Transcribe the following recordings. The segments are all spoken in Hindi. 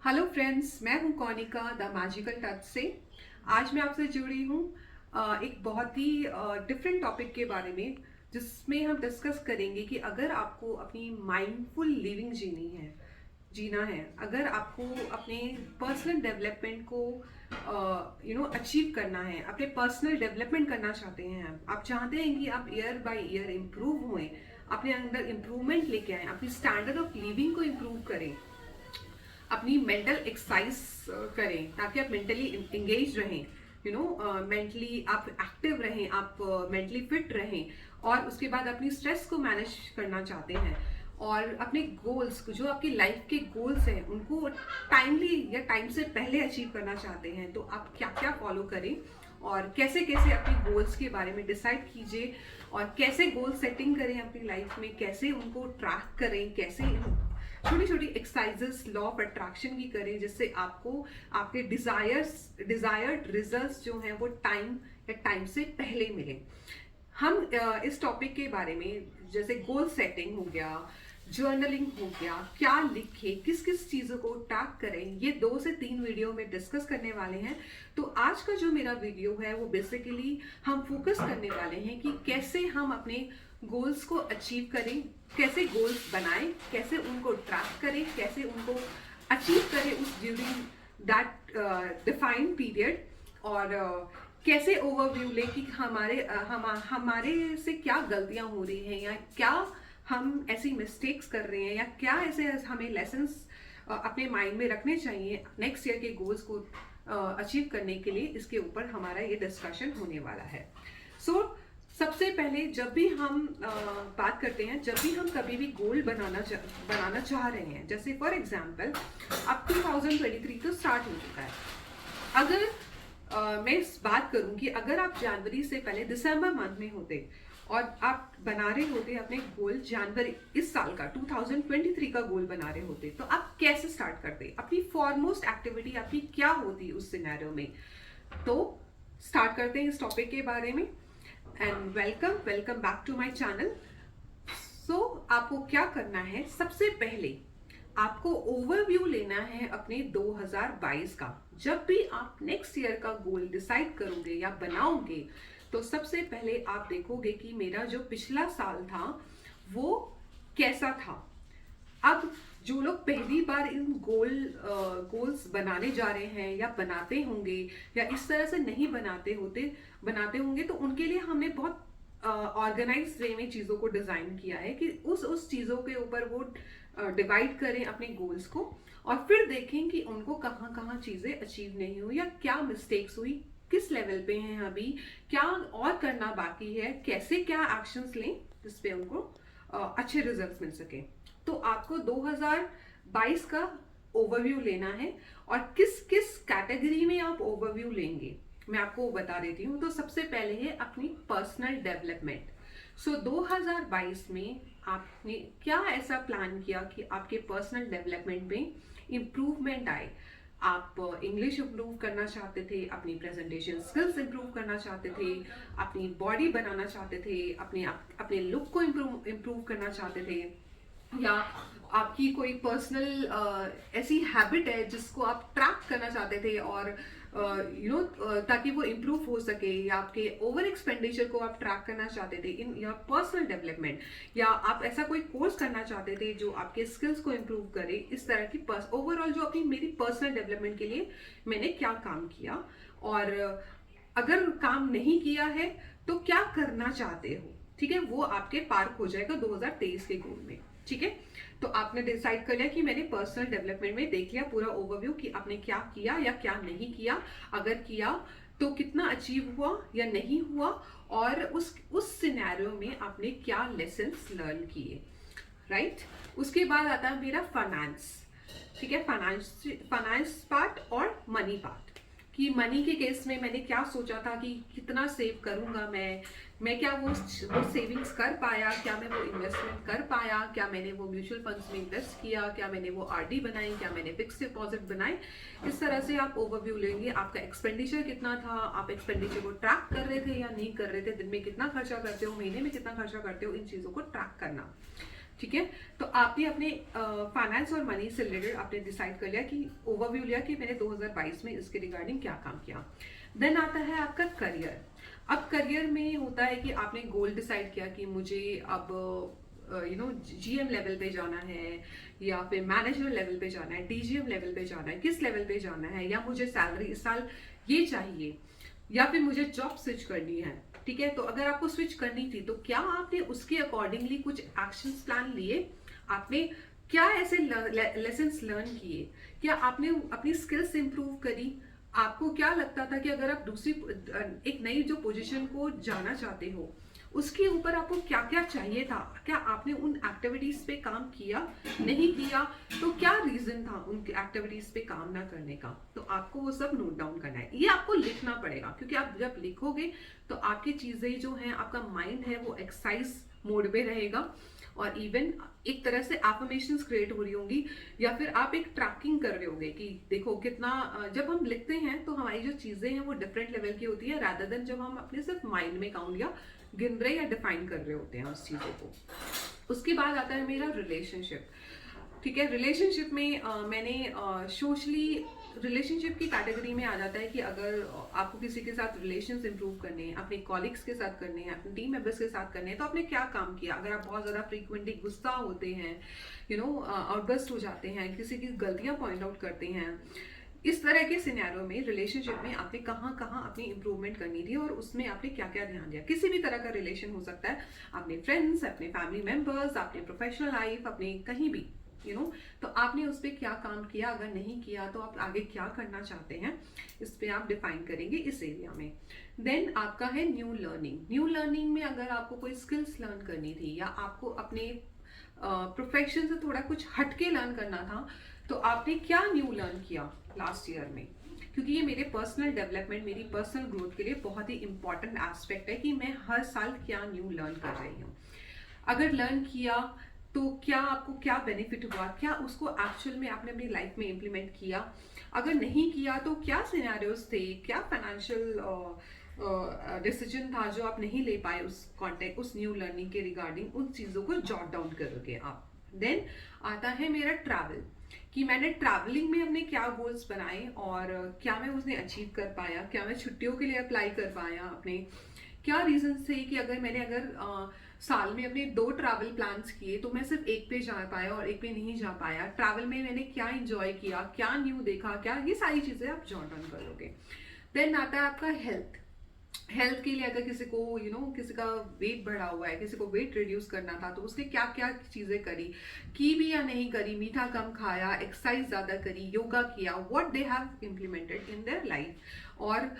हेलो फ्रेंड्स, मैं हूं कौनिका द मैजिकल टच से। आज मैं आपसे जुड़ी हूं एक बहुत ही डिफरेंट टॉपिक के बारे में, जिसमें हम डिस्कस करेंगे कि अगर आपको अपनी माइंडफुल लिविंग जीना है, अगर आपको अपने पर्सनल डेवलपमेंट को अचीव करना है, अपने पर्सनल डेवलपमेंट करना चाहते हैं, आप चाहते हैं कि आप ईयर बाय ईयर इम्प्रूव हुए, अपने अंदर इम्प्रूवमेंट लेके आए, अपनी स्टैंडर्ड ऑफ लिविंग को इम्प्रूव करें, अपनी मेंटल एक्सरसाइज करें ताकि आप मेंटली एंगेज रहें, मेंटली आप एक्टिव रहें, आप मेंटली फिट रहें, और उसके बाद अपनी स्ट्रेस को मैनेज करना चाहते हैं और अपने गोल्स, जो आपकी लाइफ के गोल्स हैं, उनको टाइमली या टाइम से पहले अचीव करना चाहते हैं। तो आप क्या क्या फॉलो करें और कैसे कैसे अपने गोल्स के बारे में डिसाइड कीजिए और कैसे गोल सेटिंग करें अपनी लाइफ में, कैसे उनको ट्रैक करें, कैसे छोटी छोटी एक्सरसाइजेस लॉ ऑफ अट्रैक्शन की करें, जिससे आपको आपके डिजायर्ड रिजल्ट्स जो हैं वो टाइम से पहले मिले। हम इस टॉपिक के बारे में, जैसे गोल सेटिंग हो गया, जर्नलिंग हो गया, क्या लिखे, किस किस चीज़ों को ट्रैक करें, ये 2 से 3 वीडियो में डिस्कस करने वाले हैं। तो आज का जो मेरा वीडियो है वो बेसिकली हम फोकस करने वाले हैं कि कैसे हम अपने गोल्स को अचीव करें, कैसे गोल्स बनाएं, कैसे उनको ट्रैक करें, कैसे उनको अचीव करें उस ड्यूरिंग दैट डिफाइंड पीरियड, और कैसे ओवरव्यू लें कि हमारे से क्या गलतियां हो रही हैं, या क्या हम ऐसी मिस्टेक्स कर रहे हैं, या क्या ऐसे हमें लेसन्स अपने माइंड में रखने चाहिए नेक्स्ट ईयर के गोल्स को अचीव करने के लिए। इसके ऊपर हमारा ये डिस्कशन होने वाला है। सबसे पहले जब भी हम बात करते हैं, जब भी हम कभी भी गोल बनाना चाह रहे हैं, जैसे फॉर एग्जांपल अब 2023 तो स्टार्ट हो चुका है। अगर मैं इस बात करूं कि अगर आप जनवरी से पहले दिसंबर मंथ में होते और आप बना रहे होते अपने गोल, जनवरी इस साल का 2023 का गोल बना रहे होते, तो आप कैसे स्टार्ट करते, अपनी फॉरमोस्ट एक्टिविटी आपकी क्या होती उस सिनेरियो में। तो स्टार्ट करते हैं इस टॉपिक के बारे में। And welcome back to my channel. आपको क्या करना है, सबसे पहले आपको ओवरव्यू लेना है अपने 2022 का। जब भी आप नेक्स्ट ईयर का गोल डिसाइड करोगे या बनाओगे, तो सबसे पहले आप देखोगे कि मेरा जो पिछला साल था वो कैसा था। अब जो लोग पहली बार इन गोल्स बनाने जा रहे हैं या बनाते होंगे, या इस तरह से नहीं बनाते होंगे, तो उनके लिए हमने बहुत ऑर्गेनाइज वे में चीज़ों को डिज़ाइन किया है कि उस चीज़ों के ऊपर वो डिवाइड करें अपने गोल्स को, और फिर देखें कि उनको कहाँ कहाँ चीज़ें अचीव नहीं हुई, या क्या मिस्टेक्स हुई, किस लेवल पे हैं अभी, क्या और करना बाकी है, कैसे क्या एक्शंस लें जिसपे उनको अच्छे रिजल्ट्स मिल सके। तो आपको 2022 का ओवरव्यू लेना है, और किस किस कैटेगरी में आप ओवरव्यू लेंगे मैं आपको बता देती हूँ। तो सबसे पहले है अपनी पर्सनल डेवलपमेंट। 2022 में आपने क्या ऐसा प्लान किया कि आपके पर्सनल डेवलपमेंट में इम्प्रूवमेंट आए। आप इंग्लिश इम्प्रूव करना चाहते थे, अपनी प्रेजेंटेशन स्किल्स इम्प्रूव करना चाहते थे, अपनी बॉडी बनाना चाहते थे, अपने लुक को इम्प्रूव करना चाहते थे, या आपकी कोई पर्सनल ऐसी हैबिट है जिसको आप ट्रैक करना चाहते थे, और ताकि वो इम्प्रूव हो सके, या आपके ओवर एक्सपेंडिचर को आप ट्रैक करना चाहते थे इन योर पर्सनल डेवलपमेंट, या आप ऐसा कोई कोर्स करना चाहते थे जो आपके स्किल्स को इम्प्रूव करे। इस तरह की ओवरऑल जो अपनी मेरी पर्सनल डेवलपमेंट के लिए मैंने क्या काम किया, और अगर काम नहीं किया है तो क्या करना चाहते हो, ठीक है, वो आपके पार्क हो जाएगा 2023 के गोल में। ठीक है, तो आपने डिसाइड कर लिया कि मैंने पर्सनल डेवलपमेंट में देख लिया पूरा ओवरव्यू कि आपने क्या किया या क्या नहीं किया, अगर किया तो कितना अचीव हुआ या नहीं हुआ, और उस सिनेरियो में आपने क्या लेसन्स लर्न किए, राइट। उसके बाद आता है मेरा फाइनेंस। ठीक है, फाइनेंस पार्ट और मनी पार्ट, कि मनी के केस में मैंने क्या सोचा था कि कितना सेव करूंगा मैं क्या वो सेविंग्स कर पाया, क्या मैं वो इन्वेस्टमेंट कर पाया, क्या मैंने वो म्यूचुअल फंड्स में इन्वेस्ट किया, क्या मैंने वो आरडी बनाई, क्या मैंने फिक्स डिपॉजिट बनाए। इस तरह से आप ओवरव्यू लेंगे। आपका एक्सपेंडिचर कितना था, आप एक्सपेंडिचर को ट्रैक कर रहे थे या नहीं कर रहे थे, दिन में कितना खर्चा करते हो, महीने में कितना खर्चा करते हो, इन चीज़ों को ट्रैक करना। ठीक है। तो आपने अपने फाइनेंस और मनी से रिलेटेड आपने डिसाइड कर लिया कि ओवरव्यू लिया कि मैंने 2022 में इसके रिगार्डिंग क्या काम किया। देन आता है आपका करियर। अब करियर में होता है कि आपने गोल डिसाइड किया कि मुझे अब जीएम लेवल पे जाना है, या फिर मैनेजर लेवल पे जाना है, डीजीएम लेवल पे जाना है, किस लेवल पे जाना है, या मुझे सैलरी इस साल ये चाहिए, या फिर मुझे जॉब स्विच करनी है। ठीक है, तो अगर आपको स्विच करनी थी तो क्या आपने उसके अकॉर्डिंगली कुछ एक्शन प्लान लिए? आपने क्या ऐसे लेसन्स लर्न किए? क्या आपने अपनी स्किल्स इंप्रूव करी? आपको क्या लगता था कि अगर आप दूसरी एक नई जो पोजीशन को जाना चाहते हो उसके ऊपर आपको क्या क्या चाहिए था? क्या आपने उन एक्टिविटीज पे काम किया? नहीं किया तो क्या रीजन था उन एक्टिविटीज पे काम ना करने का? तो आपको वो सब नोट डाउन करना है, ये आपको लिखना पड़ेगा, क्योंकि आप जब लिखोगे तो आपकी चीजें जो हैं, आपका माइंड है वो एक्सरसाइज मोड पे रहेगा, और इवन एक तरह से एफर्मेशंस क्रिएट हो रही होंगी, या फिर आप एक ट्रैकिंग कर रहे होंगे कि देखो कितना जब हम लिखते हैं तो हमारी जो चीजें हैं वो डिफरेंट लेवल की होती है, रादर देन जब हम अपने सिर्फ माइंड में काउंट या गिन रहे या डिफाइन कर रहे होते हैं उस चीजों को। उसके बाद आता है मेरा रिलेशनशिप। ठीक है, रिलेशनशिप में मैंने सोशली रिलेशनशिप की कैटेगरी में आ जाता है कि अगर आपको किसी के साथ रिलेशंस इंप्रूव करने हैं, अपने कॉलिग्स के साथ करने हैं, अपने टीम मेंबर्स के साथ करने हैं, तो आपने क्या काम किया? अगर आप बहुत ज़्यादा फ्रीक्वेंटली गुस्सा होते हैं, आउटबर्स्ट हो जाते हैं, किसी की गलतियां पॉइंट आउट करते हैं, इस तरह के सिनेरियो में रिलेशनशिप में आपने कहाँ कहाँ अपनी इंप्रूवमेंट करनी थी और उसमें आपने क्या क्या ध्यान दिया? किसी भी तरह का रिलेशन हो सकता है, अपने फ्रेंड्स, अपने फैमिली मेंबर्स, अपने प्रोफेशनल लाइफ, अपने कहीं भी तो आपने उस पर क्या काम किया? अगर नहीं किया तो आप आगे क्या करना चाहते हैं, इस पे आप डिफाइन करेंगे इस एरिया में। देन आपका है न्यू लर्निंग। न्यू लर्निंग में अगर आपको कोई स्किल्स लर्न करनी थी, या आपको अपने प्रोफेशन से थोड़ा कुछ हटके लर्न करना था, तो आपने क्या न्यू लर्न किया लास्ट ईयर में? क्योंकि ये मेरे पर्सनल डेवलपमेंट, मेरी पर्सनल ग्रोथ के लिए बहुत ही इंपॉर्टेंट एस्पेक्ट है कि मैं हर साल क्या न्यू लर्न कर रही हूँ। अगर लर्न किया तो क्या आपको क्या बेनिफिट हुआ? क्या उसको एक्चुअल में आपने अपनी लाइफ में इम्प्लीमेंट किया? अगर नहीं किया तो क्या सिनेरियोज थे, क्या फाइनेंशियल डिसीजन था जो आप नहीं ले पाए उस कॉन्टेक्ट, उस न्यू लर्निंग के रिगार्डिंग? उन चीज़ों को जॉट डाउन करोगे आप। देन आता है मेरा ट्रैवल, कि मैंने ट्रैवलिंग में अपने क्या गोल्स बनाए और क्या मैं उसने अचीव कर पाया, क्या मैं छुट्टियों के लिए अप्लाई कर पाया, अपने क्या रीजन थे कि अगर साल में अपने 2 ट्रैवल प्लान्स किए तो मैं सिर्फ एक पे जा पाया और एक पे नहीं जा पाया। ट्रैवल में मैंने क्या एंजॉय किया, क्या न्यू देखा, क्या, ये सारी चीजें आप जॉट डाउन करोगे। देन आता है आपका हेल्थ। हेल्थ के लिए अगर किसी को किसी का वेट बढ़ा हुआ है, किसी को वेट रिड्यूस करना था, तो उसने क्या क्या चीजें करी, की भी या नहीं करी, मीठा कम खाया, एक्सरसाइज ज्यादा करी, योगा किया, what they have implemented in their life. और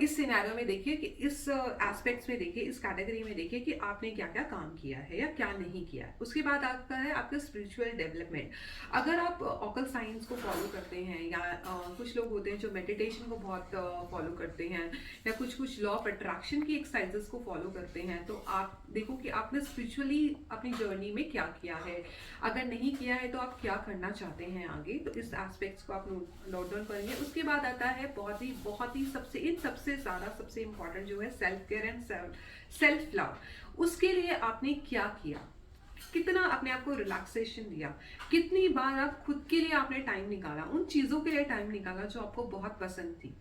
इस सिनेरियो में देखिए कि इस एस्पेक्ट्स में देखिए, इस कैटेगरी में देखिए कि आपने क्या क्या काम किया है या क्या नहीं किया है। उसके बाद आता है आपका स्पिरिचुअल डेवलपमेंट। अगर आप ऑकल साइंस को फॉलो करते हैं, या कुछ लोग होते हैं जो मेडिटेशन को बहुत फॉलो करते हैं, या कुछ लॉ ऑफ अट्रैक्शन की एक्सरसाइजेस को फॉलो करते हैं, तो आप देखो कि आपने स्पिरिचुअली अपनी जर्नी में क्या किया है। अगर नहीं किया है तो आप क्या करना चाहते हैं आगे, तो इस एस्पेक्ट्स को आप नोट डाउन करेंगे। उसके बाद आता है बहुत ही सबसे ज्यादा सबसे इंपॉर्टेंट जो है self care and self love. उसके लिए आपने क्या किया? कितना अपने आप को रिलैक्सेशन दिया? कितनी बार आप खुद के लिए आपने टाइम निकाला, उन चीजों के लिए टाइम निकाला जो आपको बहुत पसंद थी?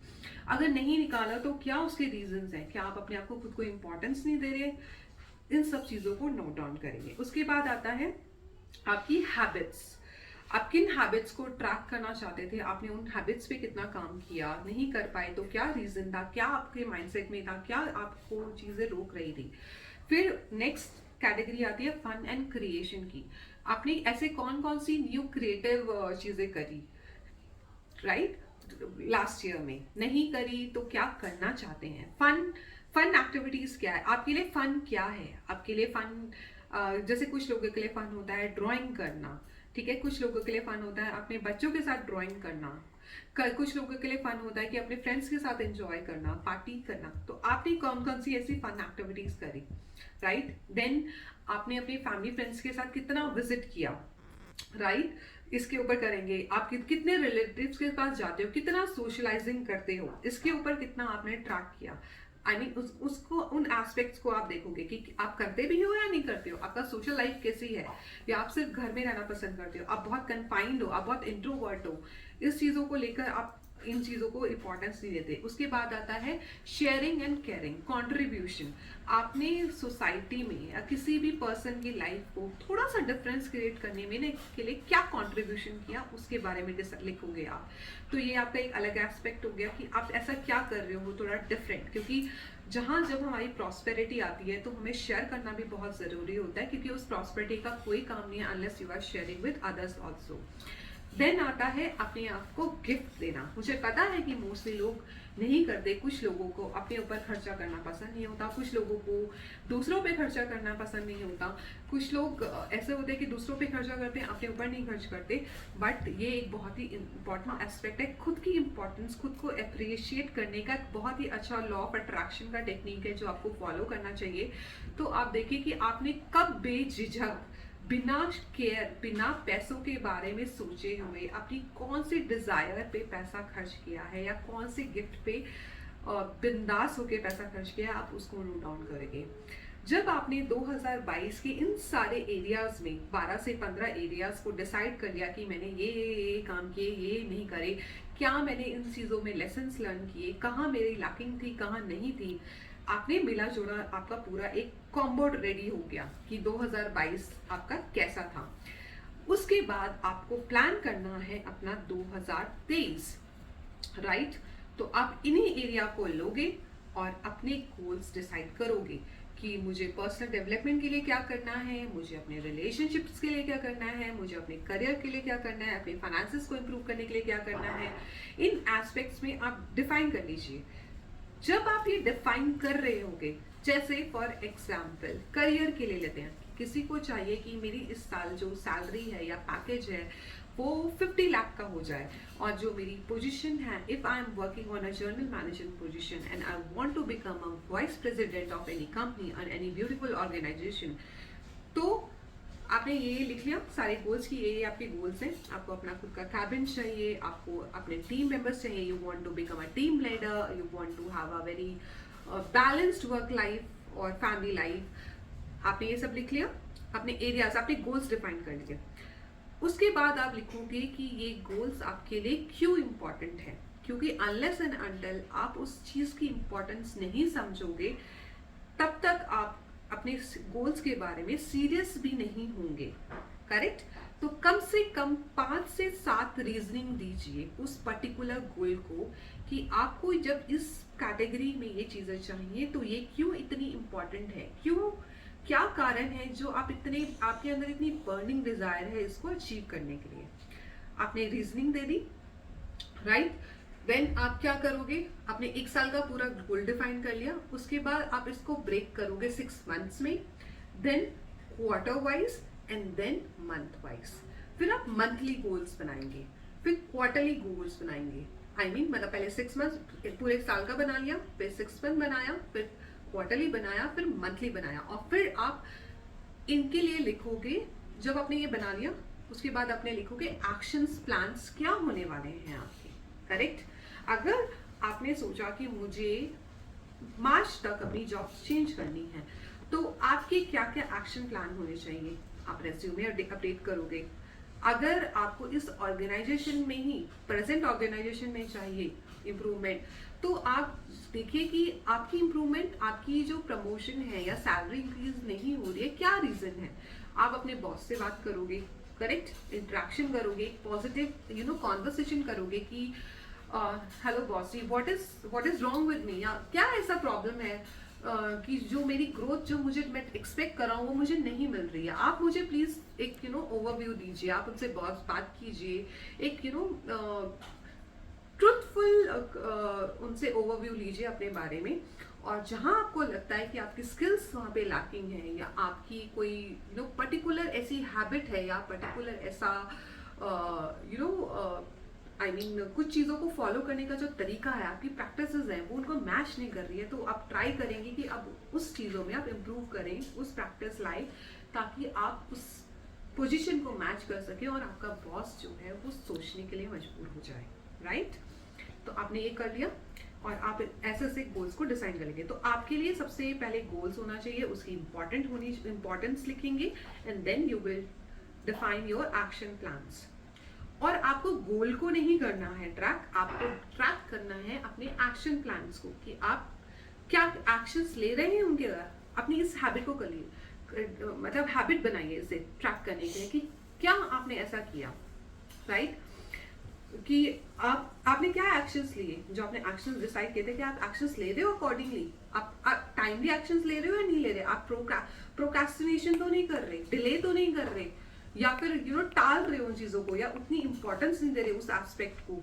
अगर नहीं निकाला तो क्या उसके रीजंस हैं? क्या आप अपने आप को खुद को इंपॉर्टेंस नहीं दे रहे? इन सब चीजों को नोट डाउन करेंगे। उसके बाद आता है आपकी हैबिट्स। आप किन हैबिट्स को ट्रैक करना चाहते थे, आपने उन हैबिट्स पे कितना काम किया, नहीं कर पाए तो क्या रीजन था, क्या आपके माइंडसेट में था, क्या आपको चीजें रोक रही थी? फिर नेक्स्ट कैटेगरी आती है फन एंड क्रिएशन की। आपने ऐसे कौन कौन सी न्यू क्रिएटिव चीजें करी, राइट, लास्ट ईयर में? नहीं करी तो क्या करना चाहते हैं? फन एक्टिविटीज क्या है आपके लिए? फन क्या है आपके लिए? फन जैसे कुछ लोगों के लिए फन होता है ड्राइंग करना, ठीक है, कुछ लोगों के लिए फन होता है अपने बच्चों के साथ ड्राइंग करना, कुछ लोगों के लिए फन होता है कि अपने फ्रेंड्स के साथ एंजॉय करना, पार्टी करना। तो आपने कौन कौन सी ऐसी फन एक्टिविटीज करी, राइट? देन आपने अपने फैमिली फ्रेंड्स के साथ कितना विजिट किया, राइट? इसके ऊपर करेंगे। आप कितने रिलेटिव्स के पास जाते हो, कितना सोशलाइजिंग करते हो, इसके ऊपर कितना आपने ट्रैक किया। आई मीन उसको उन एस्पेक्ट्स को आप देखोगे कि आप करते भी हो या नहीं करते हो, आपका सोशल लाइफ कैसी है, या आप सिर्फ घर में रहना पसंद करते हो, आप बहुत कन्फाइंड हो, आप बहुत इंट्रोवर्ट हो। इस चीज़ों को लेकर आप इन चीज़ों को इंपॉर्टेंस नहीं देते। उसके बाद आता है शेयरिंग एंड केयरिंग, कंट्रीब्यूशन। आपने सोसाइटी में या किसी भी पर्सन की लाइफ को थोड़ा सा डिफरेंस क्रिएट करने में के लिए क्या कंट्रीब्यूशन किया, उसके बारे में लिखोगे आप। तो ये आपका एक अलग एस्पेक्ट हो गया कि आप ऐसा क्या कर रहे हो, थोड़ा डिफरेंट। क्योंकि जब हमारी प्रॉस्पेरिटी आती है तो हमें शेयर करना भी बहुत ज़रूरी होता है, क्योंकि उस प्रॉस्पेरिटी का कोई काम नहीं है unless you are sharing with others also. Then आता है अपने आप को गिफ्ट देना। मुझे पता है कि मोस्टली लोग नहीं करते, कुछ लोगों को अपने ऊपर खर्चा करना पसंद नहीं होता, कुछ लोगों को दूसरों पे खर्चा करना पसंद नहीं होता, कुछ लोग ऐसे होते हैं कि दूसरों पे खर्चा करते हैं, अपने ऊपर नहीं खर्च करते। बट ये एक बहुत ही इंपॉर्टेंट एस्पेक्ट है, खुद की इंपॉर्टेंस, खुद को अप्रिशिएट करने का एक बहुत ही अच्छा लॉ ऑफ अट्रैक्शन का टेक्निक है जो आपको फॉलो करना चाहिए। तो आप देखिए कि आपने कब बेझिझक, बिना केयर, बिना पैसों के बारे में सोचे हुए अपनी कौन सी डिजायर पे पैसा खर्च किया है, या कौन से गिफ्ट पे बिंदास होके पैसा खर्च किया है, आप उसको नोट डाउन करेंगे। जब आपने 2022 के इन सारे एरियाज में 12 से 15 एरियाज को डिसाइड कर लिया कि मैंने ये काम किए, ये नहीं करे, क्या मैंने इन चीज़ों में लेसन्स लर्न किए, कहाँ मेरी लैकिंग थी, कहाँ नहीं थी, आपने मिला जोड़ा आपका पूरा एक कॉम्बो रेडी हो गया कि 2022 आपका कैसा था। उसके बाद आपको प्लान करना है अपना 2023, राइट। तो आप इन्हीं एरिया को लोगे और अपने गोल्स डिसाइड करोगे कि मुझे पर्सनल डेवलपमेंट के लिए क्या करना है, मुझे अपने रिलेशनशिप्स के लिए क्या करना है, मुझे अपने करियर के लिए क्या करना है, अपने फाइनेंसेस को इम्प्रूव करने के लिए क्या करना है। इन एस्पेक्ट्स में आप डिफाइन कर लीजिए। जब आप ये डिफाइन कर रहे होंगे, जैसे फॉर एग्जाम्पल करियर के लिए लेते हैं, किसी को चाहिए कि मेरी इस साल जो सैलरी है या पैकेज है वो 50 लाख का हो जाए, और जो मेरी पोजीशन है, if I am working on a general management position and I want to become a vice president of any company और एनी ब्यूटीफुल ऑर्गेनाइजेशन, तो आपने ये लिख लिया सारे गोल्स की, ये आपके गोल्स हैं। आपको अपना खुद का कैबिन चाहिए, आपको अपने टीम मेंबर्स चाहिए, you want to become a team leader, you want to have a very balanced work life और फैमिली लाइफ। आपने ये सब लिख लिया, अपने एरियाज, आपने गोल्स डिफाइन कर लिए। उसके बाद आप लिखोगे कि ये गोल्स आपके लिए क्यों इंपॉर्टेंट है, क्योंकि अनलेस एंड अनटिल आप उस चीज की इंपॉर्टेंस नहीं समझोगे तब तक आप अपने गोल्स के बारे में सीरियस भी नहीं होंगे, करेक्ट। तो कम से कम 5 से 7 रीजनिंग दीजिए उस पर्टिकुलर गोल को कि आपको जब इस कैटेगरी में ये चीजें चाहिए तो ये क्यों इतनी इंपॉर्टेंट है, क्यों, क्या कारण है जो आप इतने, आपके अंदर इतनी बर्निंग डिजायर है इसको अचीव करने के लिए। आपने रीजनिंग दे दी, राइट। देन आप क्या करोगे, आपने 1 साल का पूरा गोल डिफाइन कर लिया। उसके बाद आप इसको ब्रेक करोगे 6 मंथ्स में, then quarter wise and then month wise. फिर आप मंथली गोल्स बनाएंगे, फिर क्वार्टरली गोल्स बनाएंगे। आई मीन मतलब पहले 6 मंथ्स पूरे साल का बना लिया, फिर 6 मंथ बनाया, फिर क्वार्टरली बनाया, फिर मंथली बनाया, और फिर आप इनके लिए लिखोगे। जब आपने ये बना लिया उसके बाद आपने लिखोगे एक्शंस प्लान्स क्या होने वाले हैं आपके, करेक्ट। अगर आपने सोचा कि मुझे मार्च तक अपनी जॉब चेंज करनी है तो आपके क्या क्या एक्शन प्लान होने चाहिए, आप रेज्यूमे अपडेट करोगे। अगर आपको इस ऑर्गेनाइजेशन में ही, प्रेजेंट ऑर्गेनाइजेशन में चाहिए इम्प्रूवमेंट, तो आप देखिए कि आपकी इम्प्रूवमेंट, आपकी जो प्रमोशन है या सैलरी इंक्रीज नहीं हो रही है, क्या रीजन है। आप अपने बॉस से बात करोगे, करेक्ट, इंटरेक्शन करोगे, पॉजिटिव कॉन्वर्सेशन करोगे कि hello boss ji, what is wrong with me, या क्या ऐसा प्रॉब्लम है कि जो मेरी ग्रोथ जो मैं एक्सपेक्ट कर रहा हूँ वो मुझे नहीं मिल रही है। आप मुझे प्लीज एक ओवरव्यू दीजिए, आप उनसे बहुत बात कीजिए, एक ट्रुथफुल उनसे ओवरव्यू लीजिए अपने बारे में। और जहां आपको लगता है कि आपकी स्किल्स वहां पे लैकिंग है, या आपकी कोई पर्टिकुलर ऐसी हैबिट है, या पर्टिकुलर ऐसा आई मीन कुछ चीज़ों को फॉलो करने का जो तरीका है, आपकी प्रैक्टिसेस हैं वो उनको मैच नहीं कर रही है, तो आप ट्राई करेंगे कि अब उस चीज़ों में आप इम्प्रूव करें, उस प्रैक्टिस लाए, ताकि आप उस पोजीशन को मैच कर सकें और आपका बॉस जो है वो सोचने के लिए मजबूर हो जाए, राइट। तो आपने ये कर लिया। और आप ऐसे ऐसे गोल्स को डिसाइड करेंगे। तो आपके लिए सबसे पहले गोल्स होना चाहिए, उसकी इंपॉर्टेंस लिखेंगे and then you will define your action plans. और आपको गोल को नहीं करना है ट्रैक, आपको ट्रैक करना है अपने एक्शन प्लान्स को, कि आप क्या एक्शंस ले रहे हैं उनके अपनी इस हैबिट को करिए, मतलब हैबिट बनाइए इसे ट्रैक करने के लिए कि क्या आपने ऐसा किया, राइट? कि आपने क्या एक्शंस लिए, जो आपने एक्शंस डिसाइड किए थे, कि आप एक्शंस ले रहे हो अकॉर्डिंगली, आप टाइमली एक्शंस ले रहे हो या नहीं ले रहे, आप प्रोक्रेस्टिनेशन तो नहीं कर रहे, डिले तो नहीं कर रहे, या फिर टाल रहे हो उन चीजों को, या उतनी इंपॉर्टेंस नहीं दे रहे उस एस्पेक्ट को,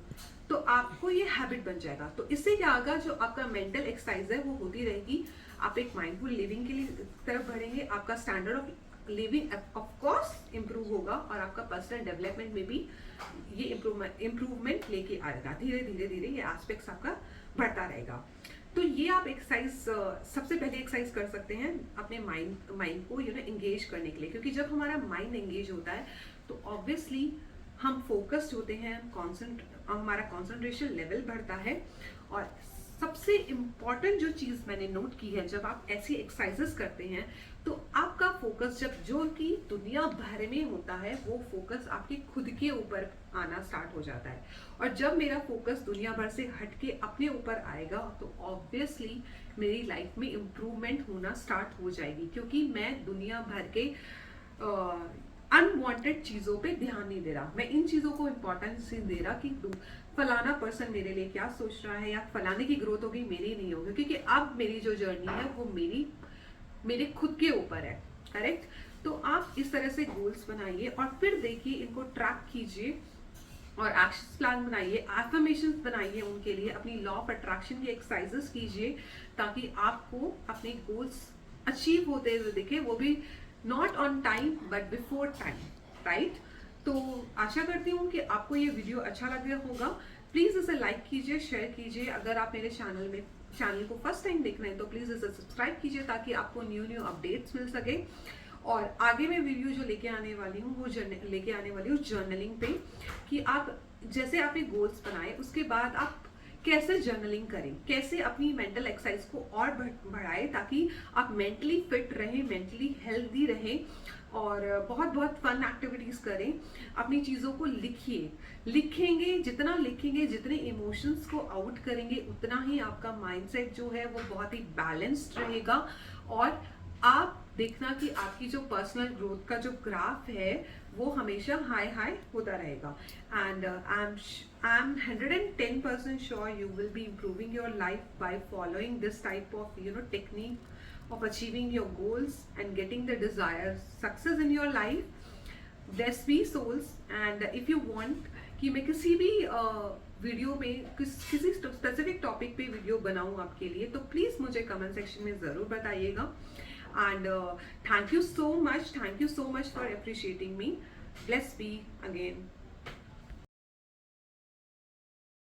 तो आपको ये हैबिट बन जाएगा। तो इससे क्या होगा, जो आपका मेंटल एक्सरसाइज है वो होती रहेगी, आप एक माइंडफुल लिविंग के लिए तरफ बढ़ेंगे, आपका standard of living of course improve होगा, और आपका पर्सनल डेवलपमेंट में भी ये इम्प्रूवमेंट लेके आएगा। धीरे धीरे धीरे ये एस्पेक्ट्स आपका बढ़ता रहेगा। तो ये आप एक्सरसाइज सबसे पहले एक्सरसाइज कर सकते हैं अपने माइंड को एंगेज करने के लिए, क्योंकि जब हमारा माइंड एंगेज होता है तो ऑब्वियसली हम फोकस्ड होते हैं, हमारा कॉन्सेंट्रेशन लेवल बढ़ता है। और सबसे इम्पॉर्टेंट जो चीज़ मैंने नोट की है, जब आप ऐसी एक्सरसाइजेस करते हैं तो आपका फोकस, जब जो कि दुनिया भर में होता है, वो फोकस आपके खुद के ऊपर आना स्टार्ट हो जाता है। और जब मेरा फोकस दुनिया भर से हट के अपने ऊपर आएगा तो ऑब्वियसली मेरी लाइफ में इम्प्रूवमेंट होना स्टार्ट हो जाएगी, क्योंकि मैं दुनिया भर के अनवांटेड चीज़ों पे ध्यान नहीं दे रहा, मैं इन चीज़ों को इम्पोर्टेंस नहीं दे रहा कि फलाना पर्सन मेरे लिए क्या सोच रहा है, या फलाने की ग्रोथ होगी मेरी नहीं होगी, क्योंकि अब मेरी जो जर्नी है वो मेरे खुद के ऊपर है, करेक्ट? तो आप इस तरह से गोल्स बनाइए और फिर देखिए, इनको ट्रैक कीजिए और एक्शन प्लान बनाइए, एफर्मेशंस बनाइए उनके लिए, अपनी लॉ ऑफ अट्रैक्शन की एक्सरसाइजेस कीजिए, ताकि आपको अपने गोल्स अचीव होते हुए दिखे, वो भी not on time but before time, right? तो आशा करती हूँ कि आपको ये वीडियो अच्छा लग गया होगा। प्लीज़ इसे लाइक कीजिए, शेयर कीजिए। अगर आप मेरे चैनल को फर्स्ट टाइम देख रहे हैं तो प्लीज़ इसे सब्सक्राइब कीजिए, ताकि आपको न्यू अपडेट्स मिल सके। और आगे मैं वीडियो जो लेके आने वाली हूँ वो लेके आने वाली हूँ जर्नलिंग पे, कि आप जैसे आपने गोल्स बनाए उसके बाद आप कैसे जर्नलिंग करें, कैसे अपनी मेंटल एक्सरसाइज को और बढ़ाएं, ताकि आप मेंटली फिट रहें, मेंटली हेल्दी रहें, और बहुत बहुत फन एक्टिविटीज करें। अपनी चीज़ों को लिखेंगे, जितना लिखेंगे, जितने इमोशंस को आउट करेंगे, उतना ही आपका माइंडसेट जो है वो बहुत ही बैलेंस्ड रहेगा। और आप देखना कि आपकी जो पर्सनल ग्रोथ का जो ग्राफ है वो हमेशा हाई होता रहेगा। And I am 110% sure you will be improving your life by following this type of technique of achieving your goals and getting the desired success in your life. Bless be souls, and if you want कि मैं किसी भी वीडियो में किसी स्पेसिफिक टॉपिक पे वीडियो बनाऊं आपके लिए, तो प्लीज़ मुझे कमेंट सेक्शन में ज़रूर बताइएगा। And thank you so much for appreciating me. Bless be again.